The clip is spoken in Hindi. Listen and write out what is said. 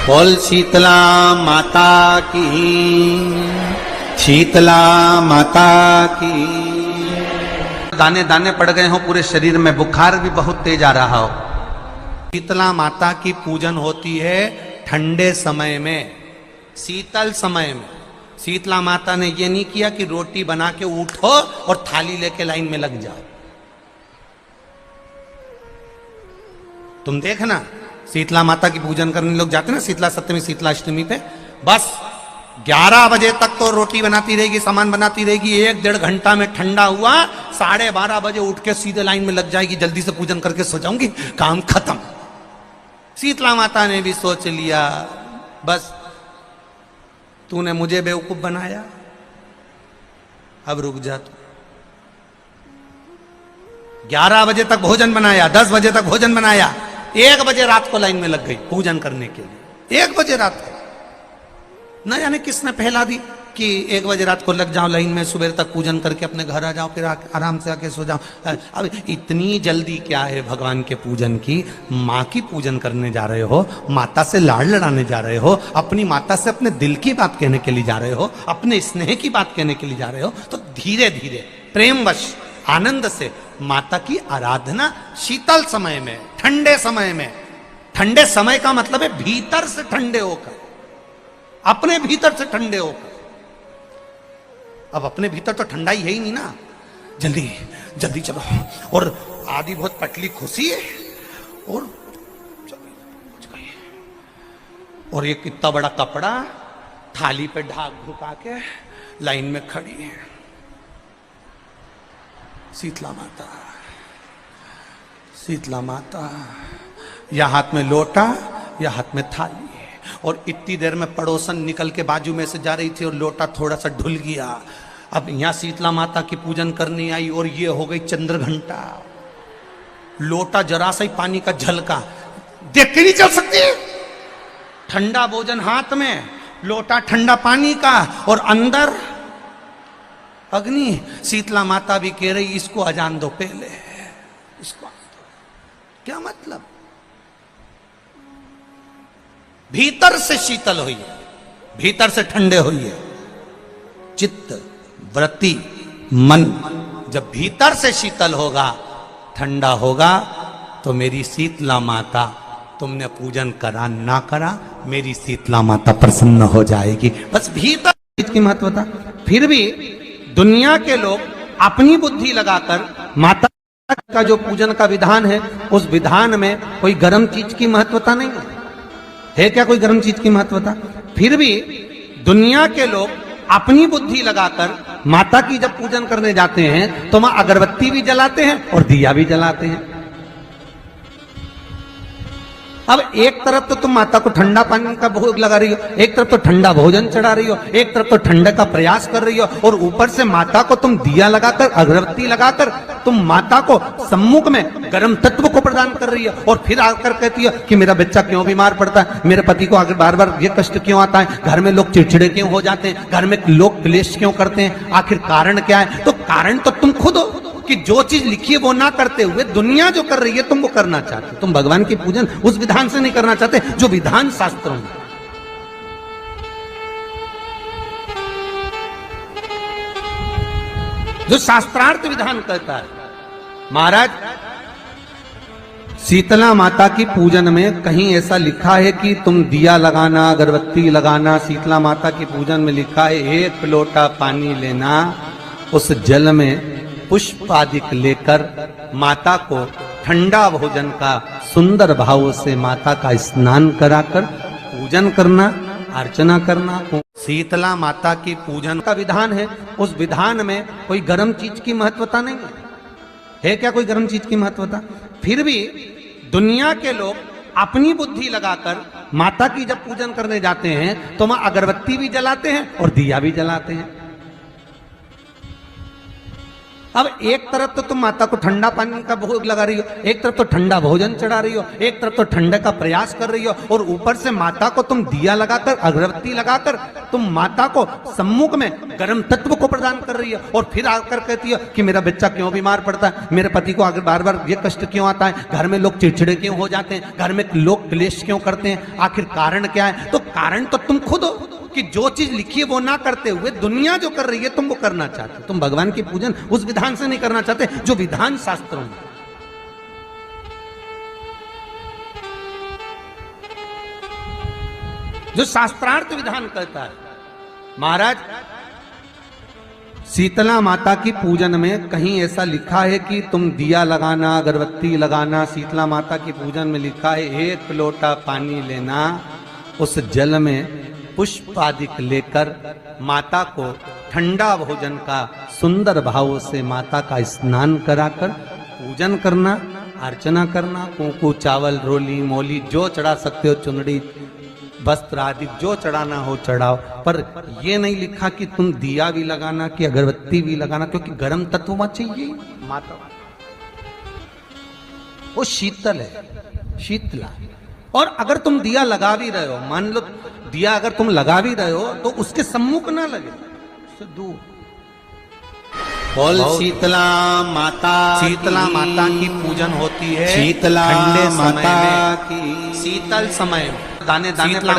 बोल शीतला माता की, शीतला माता की। दाने दाने पड़ गए हो पूरे शरीर में, बुखार भी बहुत तेज आ रहा हो। शीतला माता की पूजन होती है ठंडे समय में, शीतल समय में। शीतला माता ने ये नहीं किया कि रोटी बना के उठो और थाली लेके लाइन में लग जाओ। तुम देखना शीतला माता की पूजन करने लोग जाते ना शीतला सप्तमी शीतला अष्टमी पे, बस 11 बजे तक तो रोटी बनाती रहेगी, सामान बनाती रहेगी। 1-1.5 घंटा में ठंडा हुआ, 12:30 बजे उठ के सीधे लाइन में लग जाएगी, जल्दी से पूजन करके सो जाऊंगी, काम खत्म। शीतला माता ने भी सोच लिया बस तूने मुझे बेवकूफ बनाया, अब रुक जा तू। 11 बजे तक भोजन बनाया, 10 बजे तक भोजन बनाया, 1 बजे रात को लाइन में लग गई पूजन करने के लिए। 1 बजे रात को न जाने किसने पहला दी कि 1 बजे रात को लग जाओ लाइन में, सुबह तक पूजन करके अपने घर आ जाओ, फिर आराम से आके सो जाओ। अब इतनी जल्दी क्या है भगवान के पूजन की? माँ की पूजन करने जा रहे हो, माता से लाड़ लड़ाने जा रहे हो, अपनी माता से अपने दिल की बात कहने के लिए जा रहे हो, अपने स्नेह की बात कहने के लिए जा रहे हो, तो धीरे धीरे प्रेमवश आनंद से माता की आराधना शीतल समय में, ठंडे समय में। ठंडे समय का मतलब है भीतर से ठंडे होकर, अपने भीतर से ठंडे होकर। अब अपने भीतर तो ठंडा ही है ही नहीं ना, जल्दी जल्दी चलो। और आदि बहुत पतली खुशी है और एक इतना बड़ा कपड़ा थाली पे ढाक ढुका के लाइन में खड़ी है शीतला माता। शीतला माता, या हाथ में लोटा या हाथ में थाली, और इतनी देर में पड़ोसन निकल के बाजू में से जा रही थी और लोटा थोड़ा सा ढुल गया। अब यहां शीतला माता की पूजन करनी आई और ये हो गई चंद्र घंटा। लोटा जरा सा ही पानी का झलका, देख के नहीं चल सकती। ठंडा भोजन हाथ में, लोटा ठंडा पानी का, और अंदर अग्नि। शीतला माता भी कह रही इसको अजान दो पहले, इसको क्या मतलब? भीतर से शीतल हुई है, भीतर से ठंडे हुई है। चित्त वृत्ति मन जब भीतर से शीतल होगा, ठंडा होगा, तो मेरी शीतला माता, तुमने पूजन करा ना करा, मेरी शीतला माता प्रसन्न हो जाएगी। बस भीतर की महत्वता। फिर भी दुनिया के लोग अपनी बुद्धि लगाकर माता का जो पूजन का विधान है, उस विधान में कोई गर्म चीज की महत्वता नहीं है क्या? कोई गर्म चीज की महत्वता? फिर भी दुनिया के लोग अपनी बुद्धि लगाकर माता की जब पूजन करने जाते हैं तो वहां अगरबत्ती भी जलाते हैं और दिया भी जलाते हैं। अब एक तरफ तो तुम माता को ठंडा पानी का भोग लगा रही हो, एक तरफ तो ठंडा भोजन चढ़ा रही हो, एक तरफ तो ठंडे का प्रयास कर रही हो, और ऊपर से माता को तुम दिया लगाकर, अगरबत्ती लगाकर तुम माता को सम्मुख में गर्म तत्व को प्रदान कर रही हो। और फिर आकर कहती हो कि मेरा बच्चा क्यों बीमार पड़ता है, मेरे पति को आगे बार बार ये कष्ट क्यों आता है, घर में लोग चिड़चिड़े क्यों हो जाते हैं, घर में लोग क्लेश क्यों करते हैं, आखिर कारण क्या है? तो कारण तो तुम खुद हो कि जो चीज लिखी है वो ना करते हुए दुनिया जो कर रही है तुम वो करना चाहते। तुम भगवान की पूजन उस विधान से नहीं करना चाहते जो विधान शास्त्रों में। जो शास्त्रार्थ विधान कहता है। महाराज, शीतला माता की पूजन में कहीं ऐसा लिखा है कि तुम दिया लगाना, अगरबत्ती लगाना? शीतला माता की पूजन में लिखा है 1 लोटा पानी लेना, उस जल में पुष्प आदि लेकर माता को ठंडा भोजन का सुंदर भाव से माता का स्नान कराकर पूजन करना, अर्चना करना। शीतला माता की पूजन का विधान है, उस विधान में कोई गर्म चीज की महत्वता नहीं है क्या? कोई गर्म चीज की महत्वता? फिर भी दुनिया के लोग अपनी बुद्धि लगाकर माता की जब पूजन करने जाते हैं तो वहां अगरबत्ती भी जलाते हैं और दिया भी जलाते हैं। अब एक तरफ तो तुम माता को ठंडा पानी का भोग लगा रही हो, एक तरफ तो ठंडा भोजन चढ़ा रही हो, एक तरफ तो ठंडे का प्रयास कर रही हो, और ऊपर से माता को तुम दिया लगाकर, अगरबत्ती लगाकर तुम माता को सम्मुख में गर्म तत्व को प्रदान कर रही हो, और फिर आकर कहती हो कि मेरा बच्चा क्यों बीमार पड़ता है, मेरे पति को आगे बार बार ये कष्ट क्यों आता है, घर में लोग चिड़चिड़े क्यों हो जाते हैं, घर में लोग क्लेश क्यों करते हैं, आखिर कारण क्या है? तो कारण तो तुम खुद हो कि जो चीज लिखी है वो ना करते हुए दुनिया जो कर रही है तुम वो करना चाहते हो। तुम भगवान की पूजन उस विधान से नहीं करना चाहते जो विधान शास्त्रों में। जो शास्त्रार्थ विधान कहता है। महाराज, शीतला माता की पूजन में कहीं ऐसा लिखा है कि तुम दिया लगाना, अगरबत्ती लगाना, शीतला माता की पूजन में लिखा है 1 लोटा पानी लेना, उस जल में पुष्प आदि लेकर माता को ठंडा भोजन का सुंदर भाव से माता का स्नान कराकर पूजन करना, अर्चना करना, कुंकू, चावल, रोली, मोली जो चढ़ा सकते हो, चुनड़ी, वस्त्र आदि जो चढ़ाना हो चढ़ाओ, पर यह नहीं लिखा कि तुम दिया भी लगाना कि अगरबत्ती भी लगाना, क्योंकि गर्म तत्व में चाहिए माता, वो शीतल है, शीतला। और अगर तुम दिया लगा भी रहे हो, मान लो दिया अगर तुम लगा भी रहे हो तो उसके सम्मुख ना लगे, उससे दूर। बोल शीतला माता की पूजन होती है शीतला ठंडे माता समय में, की शीतल समय में दाने दाने पड़